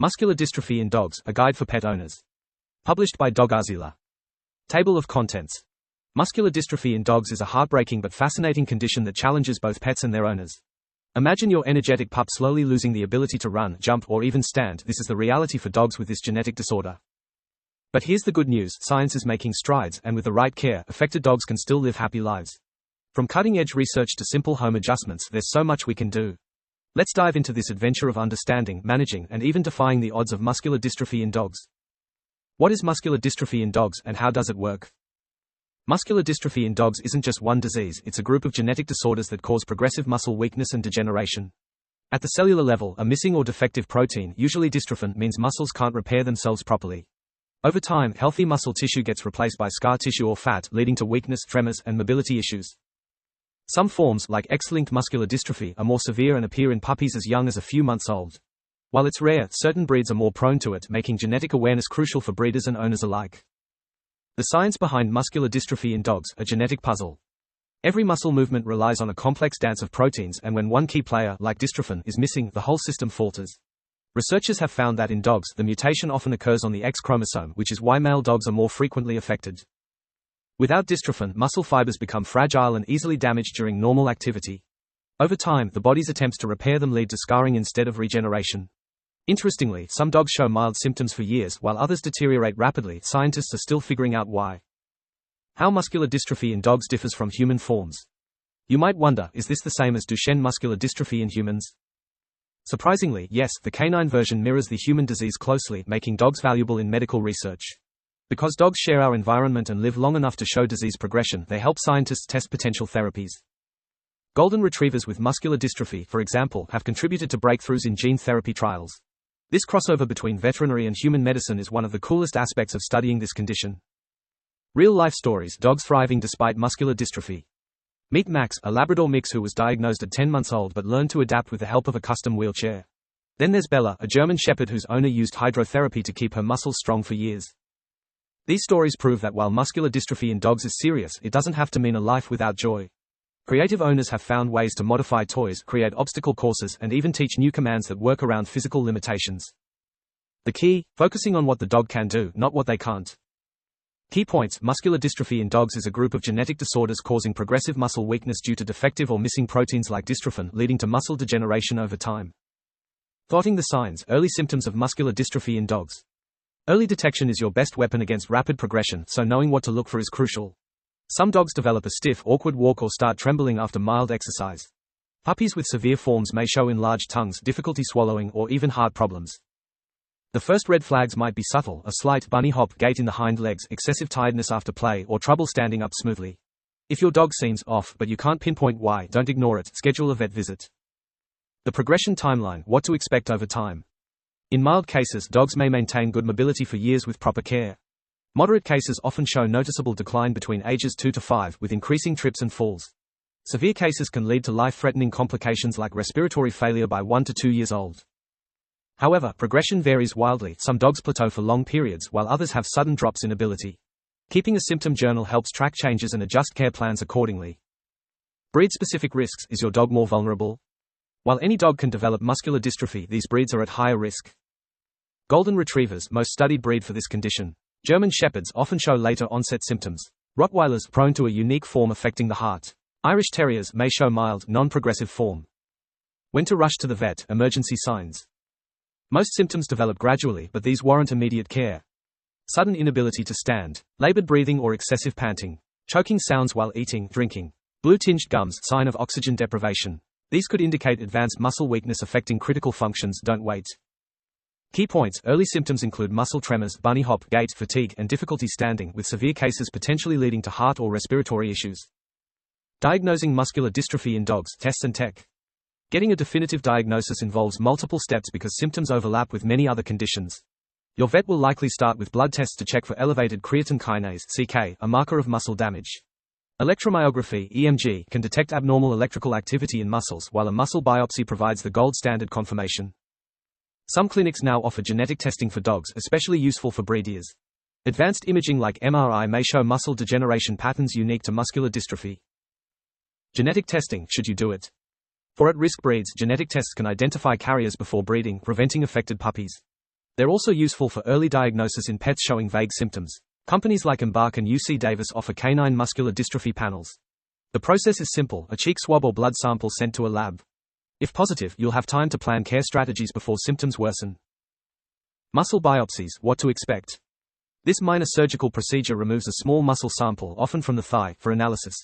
Muscular dystrophy in dogs, a guide for pet owners. Published by Doggozila. Table of contents. Muscular dystrophy in dogs is a heartbreaking but fascinating condition that challenges both pets and their owners. Imagine your energetic pup slowly losing the ability to run, jump, or even stand. This is the reality for dogs with this genetic disorder. But here's the good news: science is making strides, and with the right care, affected dogs can still live happy lives. From cutting-edge research to simple home adjustments, there's so much we can do. Let's dive into this adventure of understanding, managing, and even defying the odds of muscular dystrophy in dogs. What is muscular dystrophy in dogs, and how does it work? Muscular dystrophy in dogs isn't just one disease, it's a group of genetic disorders that cause progressive muscle weakness and degeneration. At the cellular level, a missing or defective protein, usually dystrophin, means muscles can't repair themselves properly. Over time, healthy muscle tissue gets replaced by scar tissue or fat, leading to weakness, tremors, and mobility issues. Some forms, like X-linked muscular dystrophy, are more severe and appear in puppies as young as a few months old. While it's rare, certain breeds are more prone to it, making genetic awareness crucial for breeders and owners alike. The science behind muscular dystrophy in dogs, a genetic puzzle. Every muscle movement relies on a complex dance of proteins, and when one key player, like dystrophin, is missing, the whole system falters. Researchers have found that in dogs, the mutation often occurs on the X chromosome, which is why male dogs are more frequently affected. Without dystrophin, muscle fibers become fragile and easily damaged during normal activity. Over time, the body's attempts to repair them lead to scarring instead of regeneration. Interestingly, some dogs show mild symptoms for years, while others deteriorate rapidly. Scientists are still figuring out why. How muscular dystrophy in dogs differs from human forms. You might wonder, is this the same as Duchenne muscular dystrophy in humans? Surprisingly, yes, the canine version mirrors the human disease closely, making dogs valuable in medical research. Because dogs share our environment and live long enough to show disease progression, they help scientists test potential therapies. Golden retrievers with muscular dystrophy, for example, have contributed to breakthroughs in gene therapy trials. This crossover between veterinary and human medicine is one of the coolest aspects of studying this condition. Real-life stories: dogs thriving despite muscular dystrophy. Meet Max, a Labrador mix who was diagnosed at 10 months old but learned to adapt with the help of a custom wheelchair. Then there's Bella, a German Shepherd whose owner used hydrotherapy to keep her muscles strong for years. These stories prove that while muscular dystrophy in dogs is serious, it doesn't have to mean a life without joy. Creative owners have found ways to modify toys, create obstacle courses, and even teach new commands that work around physical limitations. The key: focusing on what the dog can do, not what they can't. Key points: muscular dystrophy in dogs is a group of genetic disorders causing progressive muscle weakness due to defective or missing proteins like dystrophin, leading to muscle degeneration over time. Plotting the signs: early symptoms of muscular dystrophy in dogs. Early detection is your best weapon against rapid progression, so knowing what to look for is crucial. Some dogs develop a stiff, awkward walk or start trembling after mild exercise. Puppies with severe forms may show enlarged tongues, difficulty swallowing, or even heart problems. The first red flags might be subtle: a slight bunny hop gait in the hind legs, excessive tiredness after play, or trouble standing up smoothly. If your dog seems off, but you can't pinpoint why, don't ignore it, schedule a vet visit. The progression timeline: what to expect over time. In mild cases, dogs may maintain good mobility for years with proper care. Moderate cases often show noticeable decline between ages 2 to 5, with increasing trips and falls. Severe cases can lead to life-threatening complications like respiratory failure by 1 to 2 years old. However, progression varies wildly. Some dogs plateau for long periods, while others have sudden drops in ability. Keeping a symptom journal helps track changes and adjust care plans accordingly. Breed-specific risks: is your dog more vulnerable? While any dog can develop muscular dystrophy, these breeds are at higher risk. Golden retrievers, most studied breed for this condition. German Shepherds often show later onset symptoms. Rottweilers, prone to a unique form affecting the heart. Irish Terriers may show mild, non-progressive form. When to rush to the vet: emergency signs. Most symptoms develop gradually, but these warrant immediate care. Sudden inability to stand, labored breathing or excessive panting, choking sounds while eating, drinking, blue-tinged gums, sign of oxygen deprivation. These could indicate advanced muscle weakness affecting critical functions. Don't wait. Key points: early symptoms include muscle tremors, bunny hop gait, fatigue, and difficulty standing, with severe cases potentially leading to heart or respiratory issues. Diagnosing muscular dystrophy in dogs: tests and tech. Getting a definitive diagnosis involves multiple steps because symptoms overlap with many other conditions. Your vet will likely start with blood tests to check for elevated creatine kinase (CK), a marker of muscle damage. Electromyography (EMG) can detect abnormal electrical activity in muscles, while a muscle biopsy provides the gold standard confirmation. Some clinics now offer genetic testing for dogs, especially useful for breed ears. Advanced imaging like MRI may show muscle degeneration patterns unique to muscular dystrophy. Genetic testing: should you do it? For at-risk breeds, genetic tests can identify carriers before breeding, preventing affected puppies. They're also useful for early diagnosis in pets showing vague symptoms. Companies like Embark and UC Davis offer canine muscular dystrophy panels. The process is simple: a cheek swab or blood sample sent to a lab. If positive, you'll have time to plan care strategies before symptoms worsen. Muscle biopsies, what to expect. This minor surgical procedure removes a small muscle sample, often from the thigh, for analysis.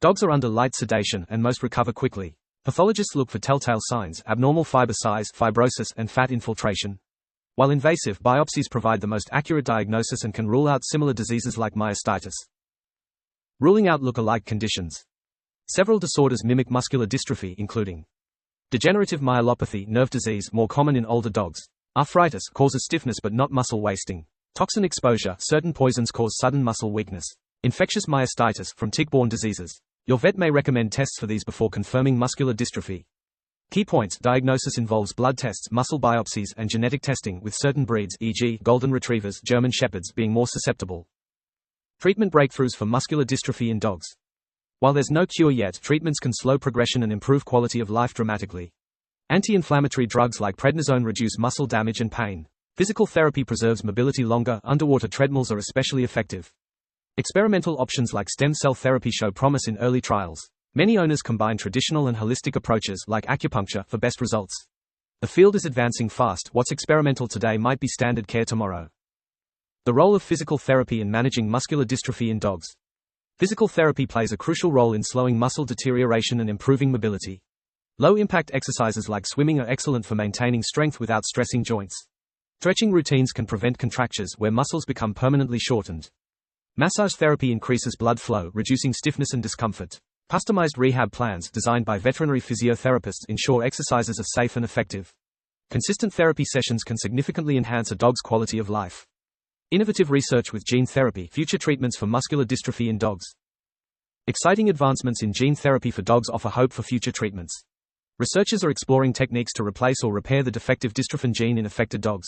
Dogs are under light sedation and most recover quickly. Pathologists look for telltale signs: abnormal fiber size, fibrosis, and fat infiltration. While invasive, biopsies provide the most accurate diagnosis and can rule out similar diseases like myositis. Ruling out look-alike conditions. Several disorders mimic muscular dystrophy, including degenerative myelopathy, nerve disease, more common in older dogs. Arthritis causes stiffness but not muscle wasting. Toxin exposure, certain poisons cause sudden muscle weakness. Infectious myositis from tick-borne diseases. Your vet may recommend tests for these before confirming muscular dystrophy. Key points: diagnosis involves blood tests, muscle biopsies, and genetic testing, with certain breeds, e.g., Golden Retrievers, German Shepherds, being more susceptible. Treatment breakthroughs for muscular dystrophy in dogs. While there's no cure yet, treatments can slow progression and improve quality of life dramatically. Anti-inflammatory drugs like prednisone reduce muscle damage and pain. Physical therapy preserves mobility longer. Underwater treadmills are especially effective. Experimental options like stem cell therapy show promise in early trials. Many owners combine traditional and holistic approaches like acupuncture for best results. The field is advancing fast. What's experimental today might be standard care tomorrow. The role of physical therapy in managing muscular dystrophy in dogs. Physical therapy plays a crucial role in slowing muscle deterioration and improving mobility. Low-impact exercises like swimming are excellent for maintaining strength without stressing joints. Stretching routines can prevent contractures where muscles become permanently shortened. Massage therapy increases blood flow, reducing stiffness and discomfort. Customized rehab plans designed by veterinary physiotherapists ensure exercises are safe and effective. Consistent therapy sessions can significantly enhance a dog's quality of life. Innovative research with gene therapy, future treatments for muscular dystrophy in dogs. Exciting advancements in gene therapy for dogs offer hope for future treatments. Researchers are exploring techniques to replace or repair the defective dystrophin gene in affected dogs.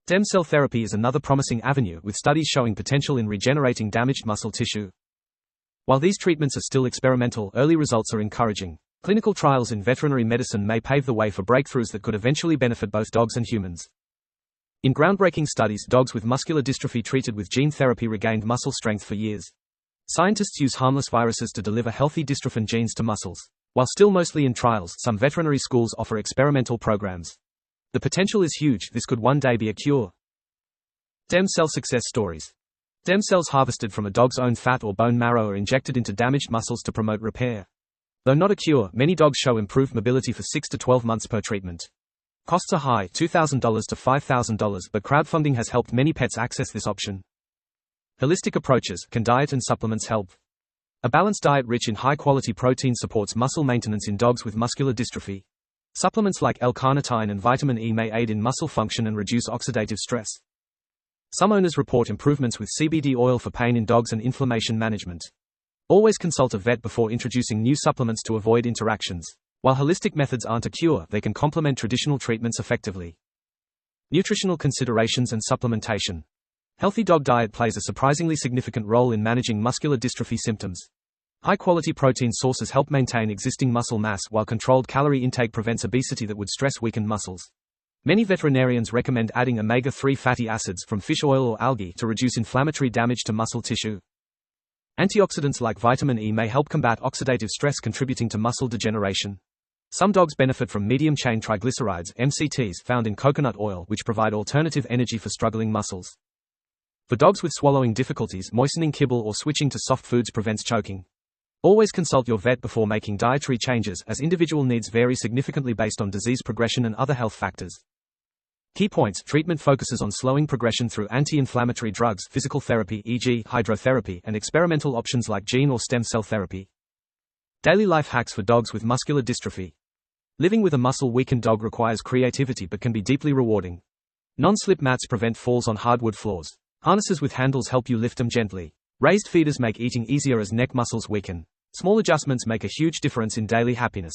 Stem cell therapy is another promising avenue, with studies showing potential in regenerating damaged muscle tissue. While these treatments are still experimental, early results are encouraging. Clinical trials in veterinary medicine may pave the way for breakthroughs that could eventually benefit both dogs and humans. In groundbreaking studies, dogs with muscular dystrophy treated with gene therapy regained muscle strength for years. Scientists use harmless viruses to deliver healthy dystrophin genes to muscles. While still mostly in trials, some veterinary schools offer experimental programs. The potential is huge. This could one day be a cure. Stem cell success stories. Stem cells harvested from a dog's own fat or bone marrow are injected into damaged muscles to promote repair. Though not a cure, many dogs show improved mobility for 6 to 12 months per treatment. Costs are high, $2,000 to $5,000, but crowdfunding has helped many pets access this option. Holistic approaches. Can diet and supplements help? A balanced diet rich in high-quality protein supports muscle maintenance in dogs with muscular dystrophy. Supplements like L-carnitine and vitamin E may aid in muscle function and reduce oxidative stress. Some owners report improvements with CBD oil for pain in dogs and inflammation management. Always consult a vet before introducing new supplements to avoid interactions. While holistic methods aren't a cure, they can complement traditional treatments effectively. Nutritional considerations and supplementation. Healthy dog diet plays a surprisingly significant role in managing muscular dystrophy symptoms. High-quality protein sources help maintain existing muscle mass, while controlled calorie intake prevents obesity that would stress weakened muscles. Many veterinarians recommend adding omega-3 fatty acids from fish oil or algae to reduce inflammatory damage to muscle tissue. Antioxidants like vitamin E may help combat oxidative stress, contributing to muscle degeneration. Some dogs benefit from medium-chain triglycerides (MCTs) found in coconut oil, which provide alternative energy for struggling muscles. For dogs with swallowing difficulties, moistening kibble or switching to soft foods prevents choking. Always consult your vet before making dietary changes, as individual needs vary significantly based on disease progression and other health factors. Key points. Treatment focuses on slowing progression through anti-inflammatory drugs, physical therapy, e.g., hydrotherapy, and experimental options like gene or stem cell therapy. Daily life hacks for dogs with muscular dystrophy. Living with a muscle-weakened dog requires creativity but can be deeply rewarding. Non-slip mats prevent falls on hardwood floors. Harnesses with handles help you lift them gently. Raised feeders make eating easier as neck muscles weaken. Small adjustments make a huge difference in daily happiness.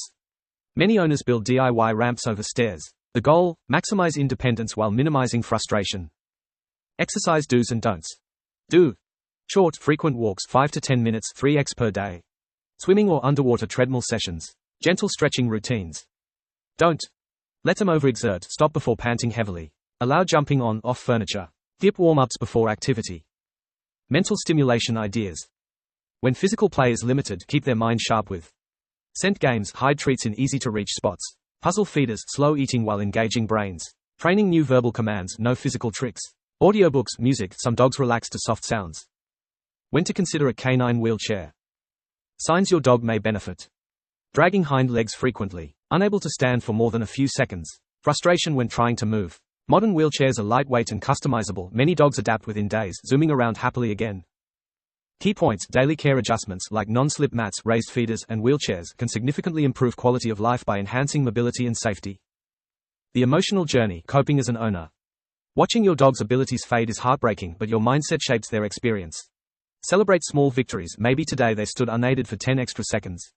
Many owners build DIY ramps over stairs. The goal: maximize independence while minimizing frustration. Exercise do's and don'ts. Do. Short, frequent walks 5 to 10 minutes 3x per day. Swimming or underwater treadmill sessions. Gentle stretching routines. Don't. Let them overexert. Stop before panting heavily. Allow jumping on, off furniture. Hip warm-ups before activity. Mental stimulation ideas. When physical play is limited, keep their mind sharp with scent games, hide treats in easy-to-reach spots. Puzzle feeders, slow eating while engaging brains. Training new verbal commands, no physical tricks. Audiobooks, music, some dogs relax to soft sounds. When to consider a canine wheelchair. Signs your dog may benefit. Dragging hind legs frequently. Unable to stand for more than a few seconds. Frustration when trying to move. Modern wheelchairs are lightweight and customizable. Many dogs adapt within days, zooming around happily again. Key points: daily care adjustments like non-slip mats, raised feeders, and wheelchairs can significantly improve quality of life by enhancing mobility and safety. The emotional journey: coping as an owner. Watching your dog's abilities fade is heartbreaking, but your mindset shapes their experience. Celebrate small victories. Maybe today they stood unaided for 10 extra seconds.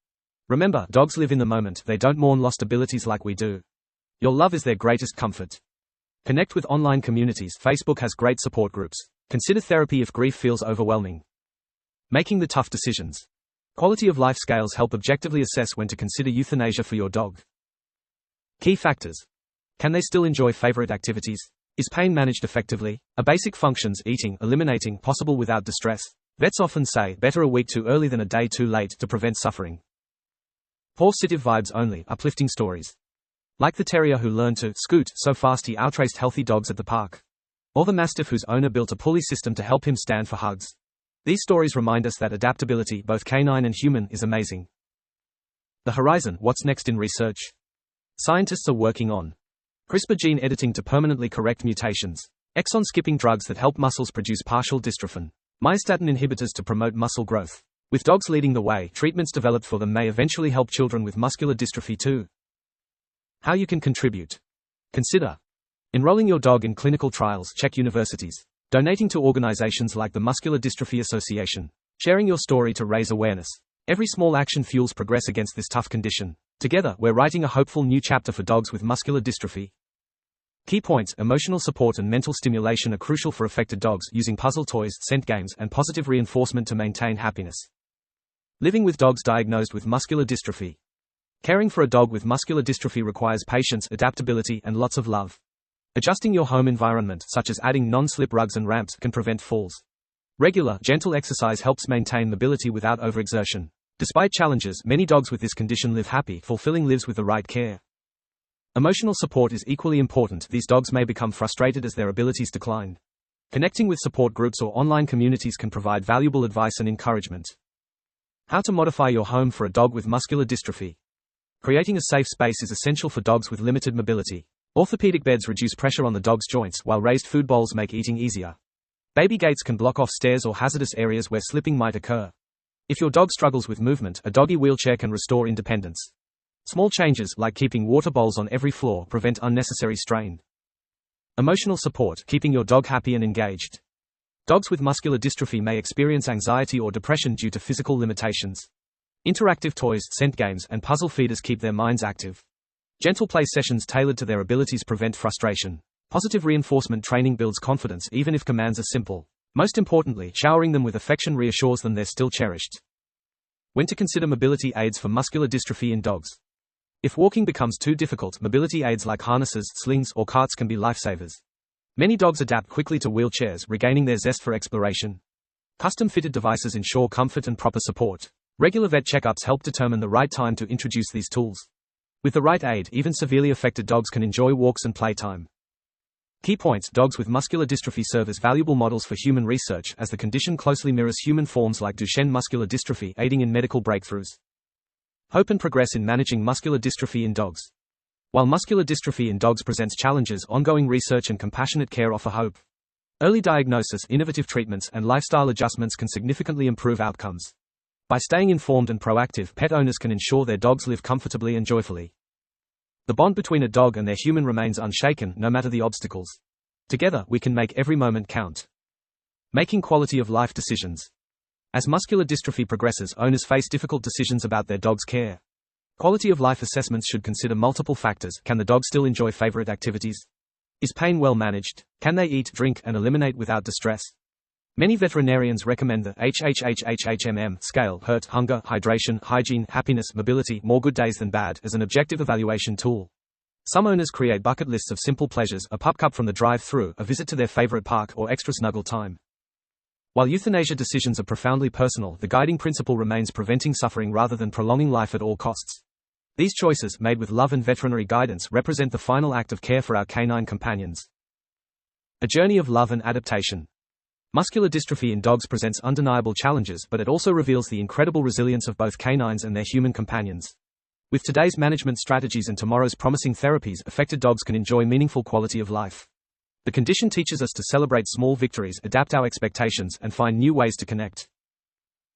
Remember, dogs live in the moment. They don't mourn lost abilities like we do. Your love is their greatest comfort. Connect with online communities. Facebook has great support groups. Consider therapy if grief feels overwhelming. Making the tough decisions. Quality of life scales help objectively assess when to consider euthanasia for your dog. Key factors. Can they still enjoy favorite activities? Is pain managed effectively? Are basic functions, eating, eliminating, possible without distress? Vets often say, better a week too early than a day too late to prevent suffering. Positive vibes only, uplifting stories. Like the terrier who learned to scoot so fast he outraced healthy dogs at the park. Or the mastiff whose owner built a pulley system to help him stand for hugs. These stories remind us that adaptability, both canine and human, is amazing. The horizon: what's next in research? Scientists are working on CRISPR gene editing to permanently correct mutations, exon-skipping drugs that help muscles produce partial dystrophin, myostatin inhibitors to promote muscle growth. With dogs leading the way, treatments developed for them may eventually help children with muscular dystrophy too. How you can contribute. Consider enrolling your dog in clinical trials, check universities, donating to organizations like the Muscular Dystrophy Association, sharing your story to raise awareness. Every small action fuels progress against this tough condition. Together, we're writing a hopeful new chapter for dogs with muscular dystrophy. Key points: emotional support and mental stimulation are crucial for affected dogs, using puzzle toys, scent games, and positive reinforcement to maintain happiness. Living with dogs diagnosed with muscular dystrophy. Caring for a dog with muscular dystrophy requires patience, adaptability, and lots of love. Adjusting your home environment, such as adding non-slip rugs and ramps, can prevent falls. Regular, gentle exercise helps maintain mobility without overexertion. Despite challenges, many dogs with this condition live happy, fulfilling lives with the right care. Emotional support is equally important. These dogs may become frustrated as their abilities decline. Connecting with support groups or online communities can provide valuable advice and encouragement. How to modify your home for a dog with muscular dystrophy. Creating a safe space is essential for dogs with limited mobility. Orthopedic beds reduce pressure on the dog's joints, while raised food bowls make eating easier. Baby gates can block off stairs or hazardous areas where slipping might occur. If your dog struggles with movement, a doggy wheelchair can restore independence. Small changes, like keeping water bowls on every floor, prevent unnecessary strain. Emotional support, keeping your dog happy and engaged. Dogs with muscular dystrophy may experience anxiety or depression due to physical limitations. Interactive toys, scent games, and puzzle feeders keep their minds active. Gentle play sessions tailored to their abilities prevent frustration. Positive reinforcement training builds confidence even if commands are simple. Most importantly, showering them with affection reassures them they're still cherished. When to consider mobility aids for muscular dystrophy in dogs. If walking becomes too difficult, mobility aids like harnesses, slings, or carts can be lifesavers. Many dogs adapt quickly to wheelchairs, regaining their zest for exploration. Custom-fitted devices ensure comfort and proper support. Regular vet checkups help determine the right time to introduce these tools. With the right aid, even severely affected dogs can enjoy walks and playtime. Key points: dogs with muscular dystrophy serve as valuable models for human research, as the condition closely mirrors human forms like Duchenne muscular dystrophy, aiding in medical breakthroughs. Hope and progress in managing muscular dystrophy in dogs. While muscular dystrophy in dogs presents challenges, ongoing research and compassionate care offer hope. Early diagnosis, innovative treatments, and lifestyle adjustments can significantly improve outcomes. By staying informed and proactive, pet owners can ensure their dogs live comfortably and joyfully. The bond between a dog and their human remains unshaken, no matter the obstacles. Together, we can make every moment count. Making quality of life decisions. As muscular dystrophy progresses, owners face difficult decisions about their dog's care. Quality of life assessments should consider multiple factors. Can the dog still enjoy favorite activities? Is pain well managed? Can they eat, drink, and eliminate without distress? Many veterinarians recommend the HHHHHMM scale: hurt, hunger, hydration, hygiene, happiness, mobility, more good days than bad, as an objective evaluation tool. Some owners create bucket lists of simple pleasures: a pup cup from the drive-thru, a visit to their favorite park, or extra snuggle time. While euthanasia decisions are profoundly personal, the guiding principle remains preventing suffering rather than prolonging life at all costs. These choices, made with love and veterinary guidance, represent the final act of care for our canine companions. A journey of love and adaptation. Muscular dystrophy in dogs presents undeniable challenges, but it also reveals the incredible resilience of both canines and their human companions. With today's management strategies and tomorrow's promising therapies, affected dogs can enjoy meaningful quality of life. The condition teaches us to celebrate small victories, adapt our expectations, and find new ways to connect.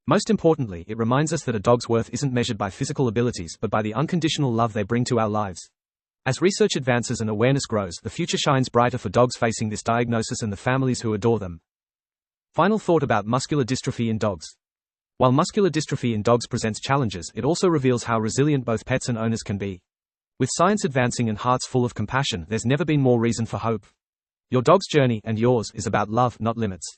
Most importantly, it reminds us that a dog's worth isn't measured by physical abilities but by the unconditional love they bring to our lives. As research advances and awareness grows, the future shines brighter for dogs facing this diagnosis and the families who adore them. Final thought about muscular dystrophy in dogs. While muscular dystrophy in dogs presents challenges, it also reveals how resilient both pets and owners can be. With science advancing and hearts full of compassion, there's never been more reason for hope. Your dog's journey, and yours, is about love, not limits.